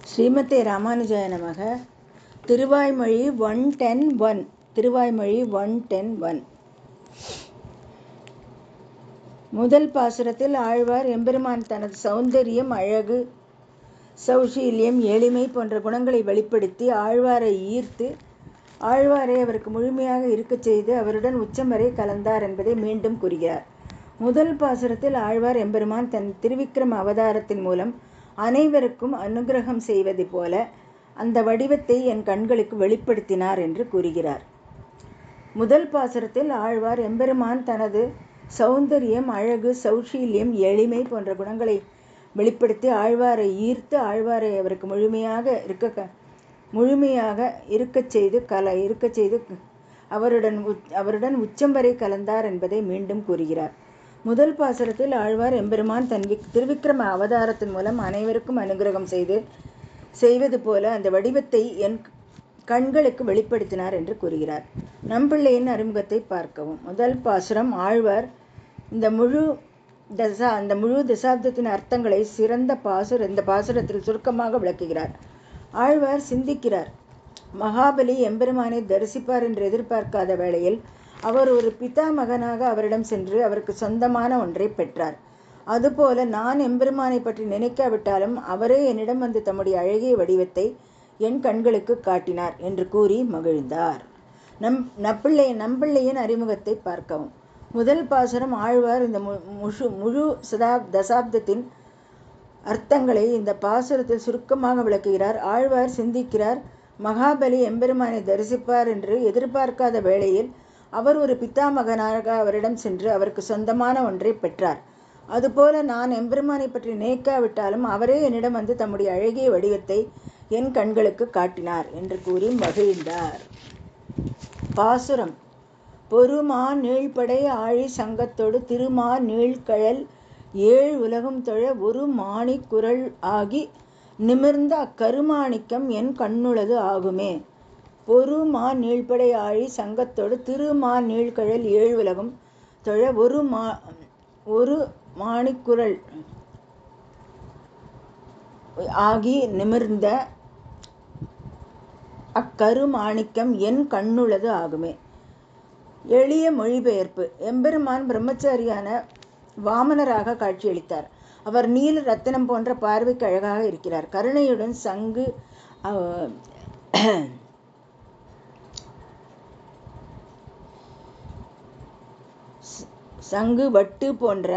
ஸ்ரீமதே ராமானுஜாய நமக. திருவாய்மொழி 110.1. திருவாய்மொழி 110.1. முதல் பாசுரத்தில் ஆழ்வார் எம்பெருமான் தனது சௌந்தரியம், அழகு, சௌஷீல்யம், எளிமை போன்ற குணங்களை வெளிப்படுத்தி ஆழ்வாரை ஈர்த்து ஆழ்வாரை அவருக்கு முழுமையாக இருக்கச் செய்து அவருடன் உச்சம் வரை கலந்தார் என்பதை மீண்டும் கூறுகிறார். முதல் பாசுரத்தில் ஆழ்வார் எம்பெருமான் தன் திருவிக்கிரம அவதாரத்தின் மூலம் அனைவருக்கும் அனுகிரகம் செய்வது போல அந்த வடிவத்தை என் கண்களுக்கு வெளிப்படுத்தினார் என்று கூறுகிறார். முதல் பாசுரத்தில் ஆழ்வார் எம்பெருமான் தனது சௌந்தரியம், அழகு, சௌஷீல்யம், எளிமை போன்ற குணங்களை வெளிப்படுத்தி ஆழ்வாரை ஈர்த்து ஆழ்வாரை அவருக்கு முழுமையாக இருக்கச் செய்து அவருடன் உச்சம் வரை கலந்தார் என்பதை மீண்டும் கூறுகிறார். முதல் பாசுரத்தில் ஆழ்வார் எம்பெருமான் தன் திருவிக்கிரம அவதாரத்தின் மூலம் அனைவருக்கும் அனுகிரகம் செய்வது போல அந்த வடிவத்தை என் கண்களுக்கு வெளிப்படுத்தினார் என்று கூறுகிறார். நம்பிள்ளையின் அறிமுகத்தை பார்க்கவும். முதல் பாசுரம் ஆழ்வார் இந்த முழு தசாப்தத்தின் அர்த்தங்களை இந்த பாசுரத்தில் சுருக்கமாக விளக்குகிறார். ஆழ்வார் சிந்திக்கிறார். மகாபலி எம்பெருமானை தரிசிப்பார் என்று எதிர்பார்க்காத வேளையில் அவர் ஒரு பிதா மகனாக அவரிடம் சென்று அவருக்கு சொந்தமான ஒன்றை பெற்றார். அதுபோல நான் எம்பெருமானை பற்றி நினைக்காவிட்டாலும் அவரே என்னிடம் வந்து தம்முடைய அழகிய வடிவத்தை என் கண்களுக்கு காட்டினார் என்று கூறி மகிழ்ந்தார். நம்பிள்ளையின் அறிமுகத்தை பார்க்கவும். முதல் பாசுரம் ஆழ்வார் இந்த முழு தசாப்தத்தின் அர்த்தங்களை இந்த பாசுரத்தில் சுருக்கமாக விளக்குகிறார். ஆழ்வார் சிந்திக்கிறார். மகாபலி எம்பெருமானை தரிசிப்பார் என்று எதிர்பார்க்காத வேளையில் அவர் ஒரு பிதாமகனாக அவரிடம் சென்று அவருக்கு சொந்தமான ஒன்றை பெற்றார். அதுபோல நான் எம்பெருமானை பற்றி நினைக்காவிட்டாலும் அவரே என்னிடம் வந்து தம்முடைய அழகிய வடிவத்தை என் கண்களுக்கு காட்டினார் என்று கூறி மகிழ்ந்தார். பாசுரம். பொறுமா நீழ்படை ஆழி சங்கத்தோடு திருமா நீழ்கழல் ஏழு உலகும் தொழ ஒரு மாணி குரல் ஆகி நிமிர்ந்த அக்கருமாணிக்கம் என் கண்ணுளது ஆகுமே. பொறுமா நீழ்படை ஆழி சங்கத்தோடு திருமா நீழ்கழல் ஏழு உலகம் தொழ ஒரு மாணிக்குரல் ஆகி நிமிர்ந்த அக்கருமாணிக்கம் என் கண்ணுளது ஆகுமே. எளிய மொழிபெயர்ப்பு. எம்பெருமான் பிரம்மச்சாரியான வாமனராக காட்சியளித்தார். அவர் நீல ரத்தினம் போன்ற பார்வைக்கு அழகாக இருக்கிறார். கருணையுடன் சங்கு வட்டு போன்ற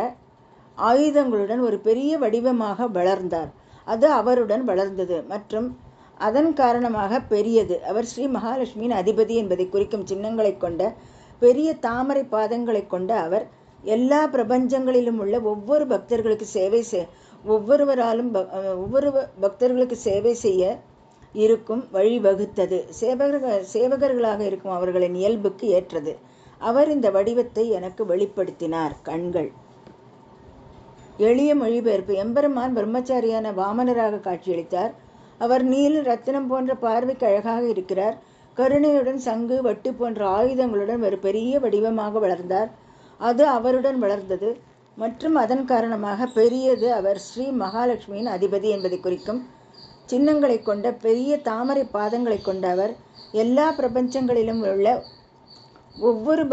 ஆயுதங்களுடன் ஒரு பெரிய வடிவமாக வளர்ந்தார். அது அவருடன் வளர்ந்தது மற்றும் அதன் காரணமாக பெரியது. அவர் ஸ்ரீ மகாலட்சுமியின் அதிபதி என்பதை குறிக்கும் சின்னங்களை கொண்ட பெரிய தாமரை பாதங்களை கொண்ட அவர் எல்லா பிரபஞ்சங்களிலும் உள்ள ஒவ்வொரு பக்தர்களுக்கு சேவை செய்ய இருக்கும் வழிவகுத்தது. சேவகர்களாக இருக்கும் அவர்களின் இயல்புக்கு ஏற்றது. அவர் இந்த வடிவத்தை எனக்கு வெளிப்படுத்தினார். கண்கள். எளிய மொழிபெயர்ப்பு. எம்பெருமான் பிரம்மச்சாரியான வாமனராக காட்சியளித்தார். அவர் நீல ரத்தினம் போன்ற பார்வைக்கு அழகாக இருக்கிறார். கருணையுடன் சங்கு வட்டு போன்ற ஆயுதங்களுடன் ஒரு பெரிய வடிவமாக வளர்ந்தார். அது அவருடன் வளர்ந்தது மற்றும் அதன் காரணமாக பெரியது. அவர் ஸ்ரீ மகாலட்சுமியின் அதிபதி என்பதை குறிக்கும் சின்னங்களை கொண்ட பெரிய தாமரை பாதங்களை கொண்ட அவர் எல்லா பிரபஞ்சங்களிலும் உள்ள ஒவ்வொருவராலும்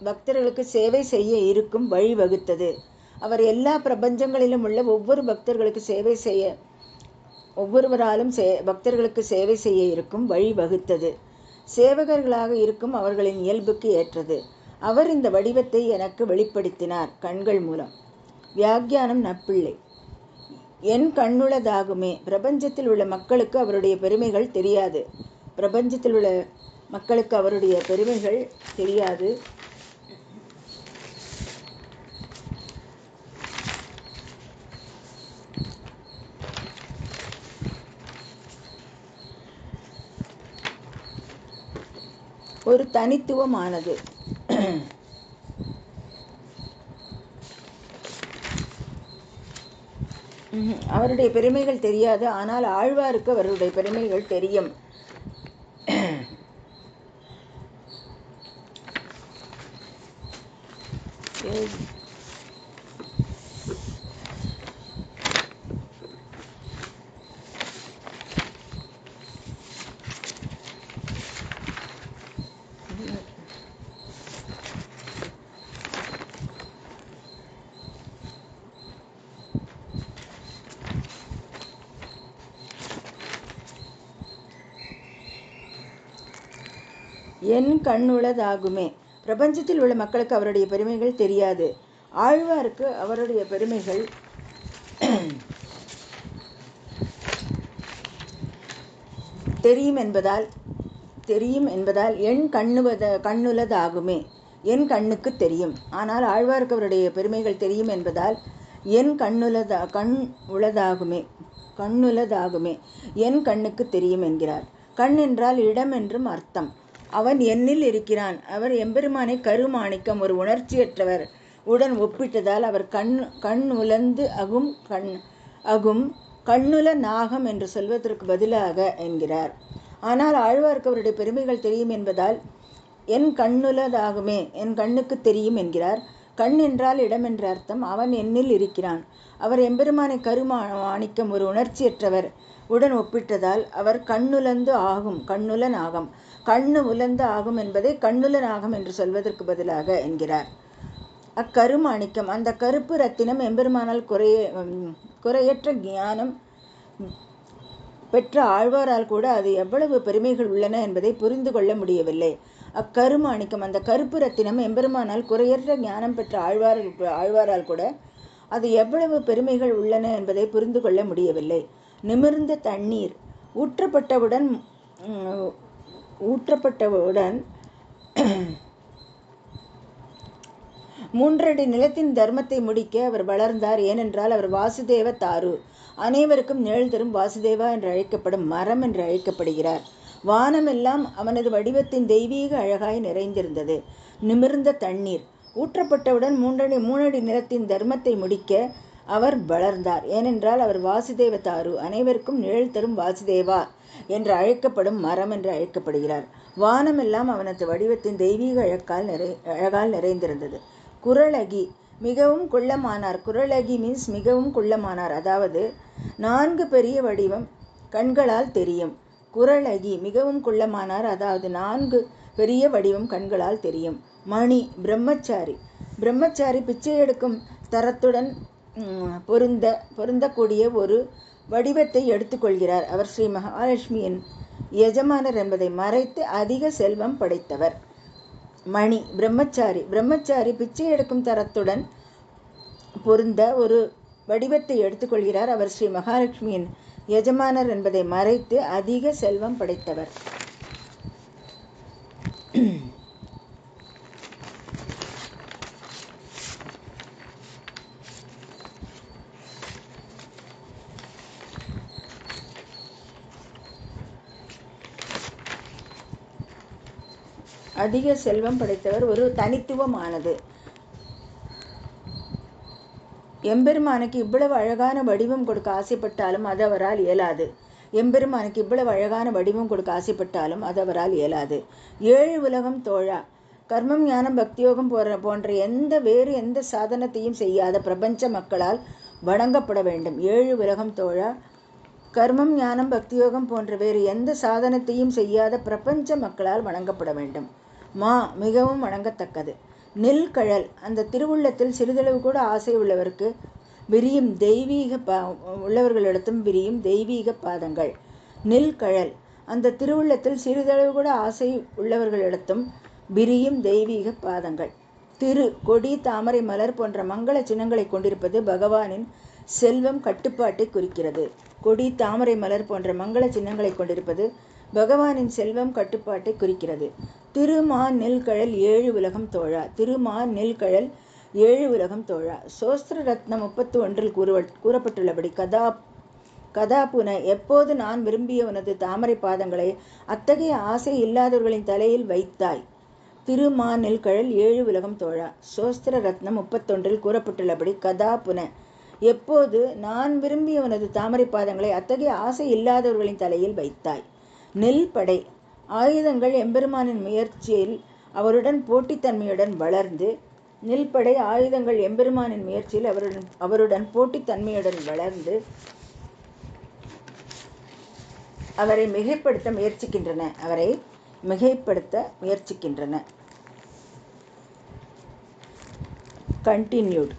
பக்தர்களுக்கு சேவை செய்ய இருக்கும் வழிவகுத்தது. அவர் எல்லா பிரபஞ்சங்களிலும் உள்ள பக்தர்களுக்கு சேவை செய்ய இருக்கும் வழிவகுத்தது. சேவகர்களாக இருக்கும் அவர்களின் இயல்புக்கு ஏற்றது. அவர் இந்த வடிவத்தை எனக்கு வெளிப்படுத்தினார். கண்கள் மூலம். வியாக்கியானம். நப்பிள்ளை. என் கண்ணுளதாகுமே. பிரபஞ்சத்தில் உள்ள மக்களுக்கு அவருடைய பெருமைகள் தெரியாது. ஒரு தனித்துவமானது. அவருடைய பெருமைகள் தெரியாது. ஆனால் ஆழ்வாருக்கு அவருடைய பெருமைகள் தெரியும். என் கண்ணுளதாகுமே. பிரபஞ்சத்தில் உள்ள மக்களுக்கு அவருடைய பெருமைகள் தெரியாது. ஆழ்வாருக்கு அவருடைய பெருமைகள் தெரியும் என்பதால் என் கண்ணுளதாகுமே, என் கண்ணுக்கு தெரியும். ஆனால் ஆழ்வாருக்கு அவருடைய பெருமைகள் தெரியும் என்பதால் என் கண்ணுளதாகுமே, என் கண்ணுக்கு தெரியும் என்கிறார். கண் என்றால் இடம் என்றும் அர்த்தம். அவன் என்னில் இருக்கிறான். அவர் எம்பெருமானை கருமாணிக்கம், ஒரு உணர்ச்சியற்றவர் உடன் ஒப்பிட்டதால் அவர் கண் உலந்து அகும் கண்ணுல நாகம் என்று சொல்வதற்கு பதிலாக என்கிறார். ஆனால் ஆழ்வாருக்கு அவருடைய பெருமைகள் தெரியும் என்பதால் என் கண்ணுளதாகுமே, என் கண்ணுக்கு தெரியும் என்கிறார். கண் என்றால் இடம் என்ற அர்த்தம். அவன் என்னில் இருக்கிறான். அவர் எம்பெருமானை கருமாணிக்கம், ஒரு உணர்ச்சியற்றவர் உடன் ஒப்பிட்டதால் அவர் கண்ணுலந்து ஆகும் கண்ணுல நாகம். கண்ணு உலந்து ஆகும் என்பதை கண்ணுல நாகம் என்று சொல்வதற்கு பதிலாக என்கிறார். அக்கருமாணிக்கம், அந்த கருப்பு ரத்தினம் எம்பெருமானால் குறையற்ற ஞானம் பெற்ற ஆழ்வாரால் கூட அது எவ்வளவு பெருமைகள் உள்ளன என்பதை புரிந்து கொள்ள முடியவில்லை. அக்கருமாணிக்கம், அந்த கருப்பு ரத்தினம் எம்பெருமானால் குறையற்ற ஞானம் பெற்ற ஆழ்வாரால் கூட அது எவ்வளவு பெருமைகள் உள்ளன என்பதை புரிந்து கொள்ள முடியவில்லை. நிமிர்ந்த தண்ணீர் ஊற்றப்பட்டவுடன் 3 அடி நிலத்தின் தர்மத்தை முடிக்க அவர் வளர்ந்தார். ஏனென்றால் அவர் வாசுதேவ தாரு, அனைவருக்கும் நிழல் தரும் வாசுதேவா என்று அழைக்கப்படும் மரம் என்று அழைக்கப்படுகிறார். வானமெல்லாம் அவனது வடிவத்தின் தெய்வீக அழகாய் நிறைந்திருந்தது. நிமிர்ந்த தண்ணீர் ஊற்றப்பட்டவுடன் 3 அடி நிலத்தின் தர்மத்தை முடிக்க அவர் வளர்ந்தார். ஏனென்றால் அவர் வாசுதேவ தாரு, அனைவருக்கும் நிழல் தரும் வாசுதேவா என்று அழைக்கப்படும் மரம் என்று அழைக்கப்படுகிறார். வானமெல்லாம் அவனது வடிவத்தின் தெய்வீக அழகால் நிறைந்திருந்தது. குறளகி மிகவும் குள்ளமானார். குறளகி மீன்ஸ் மிகவும் குள்ளமானார், அதாவது 4 பெரிய வடிவம் கண்களால் தெரியும். குறளகி மிகவும் குள்ளமானார், அதாவது 4 பெரிய வடிவம் கண்களால் தெரியும். மணி பிரம்மச்சாரி பிச்சை எடுக்கும் தரத்துடன் பொருந்தக்கூடிய ஒரு வடிவத்தை எடுத்துக்கொள்கிறார். அவர் ஸ்ரீ மகாலட்சுமியின் எஜமானர் என்பதை மறைத்து அதிக செல்வம் படைத்தவர். மணி பிரம்மச்சாரி பிச்சை எடுக்கும் தரத்துடன் பொருந்த ஒரு வடிவத்தை எடுத்துக்கொள்கிறார். அவர் ஸ்ரீ மகாலட்சுமியின் எஜமானர் என்பதை மறைத்து அதிக செல்வம் படைத்தவர். அதிக செல்வம் படைத்தவர் ஒரு தனித்துவமானது. எம்பெருமானுக்கு இவ்வளவு அழகான வடிவம் கொடுக்க ஆசைப்பட்டாலும் அது அவரால் இயலாது. 7 உலகம் தோழா, கர்மம் ஞானம் பக்தியோகம் போன்ற வேறு எந்த சாதனத்தையும் செய்யாத பிரபஞ்ச மக்களால் வணங்கப்பட வேண்டும். 7 உலகம் தோழா, கர்மம் ஞானம் பக்தியோகம் போன்ற வேறு எந்த சாதனத்தையும் செய்யாத பிரபஞ்ச மக்களால் வணங்கப்பட வேண்டும். மிகவும் வணங்கத்தக்கது. நில்கழல், அந்த திருவுள்ளத்தில் சிறிதளவு கூட ஆசை உள்ளவர்களிடத்தும் விரியும் தெய்வீக பாதங்கள். நில்கழல், அந்த திருவுள்ளத்தில் சிறிதளவு கூட ஆசை உள்ளவர்களிடத்தும் விரியும் தெய்வீக பாதங்கள். கொடி தாமரை மலர் போன்ற மங்கள சின்னங்களை கொண்டிருப்பது பகவானின் செல்வம் கட்டுப்பாட்டை குறிக்கிறது. கொடி தாமரை மலர் போன்ற மங்கள சின்னங்களை கொண்டிருப்பது பகவானின் செல்வம் கட்டுப்பாட்டை குறிக்கிறது. திருமான் நெல்கழல் 7 உலகம் தோழா, திருமான் நெல்கழல் 7 உலகம் தோழா. சோஸ்திர ரத்னம் 31 கூறப்பட்டுள்ளபடி கதாபுன, எப்போது நான் விரும்பிய உனது தாமரை பாதங்களை அத்தகைய ஆசை இல்லாதவர்களின் தலையில் வைத்தாய். திருமான் நெல்கழல் 7 உலகம் தோழா. சோஸ்திர ரத்னம் 31 கூறப்பட்டுள்ளபடி கதாபுன, எப்போது நான் விரும்பிய உனது தாமரை பாதங்களை அத்தகைய ஆசை இல்லாதவர்களின் தலையில் வைத்தாய். நெல்படை, ஆயுதங்கள் எம்பெருமானின் முயற்சியில் அவருடன் போட்டித்தன்மையுடன் வளர்ந்து நில்படை ஆயுதங்கள் எம்பெருமானின் முயற்சியில் அவருடன் போட்டித்தன்மையுடன் வளர்ந்து அவரை மிகைப்படுத்த முயற்சிக்கின்றன. Continued.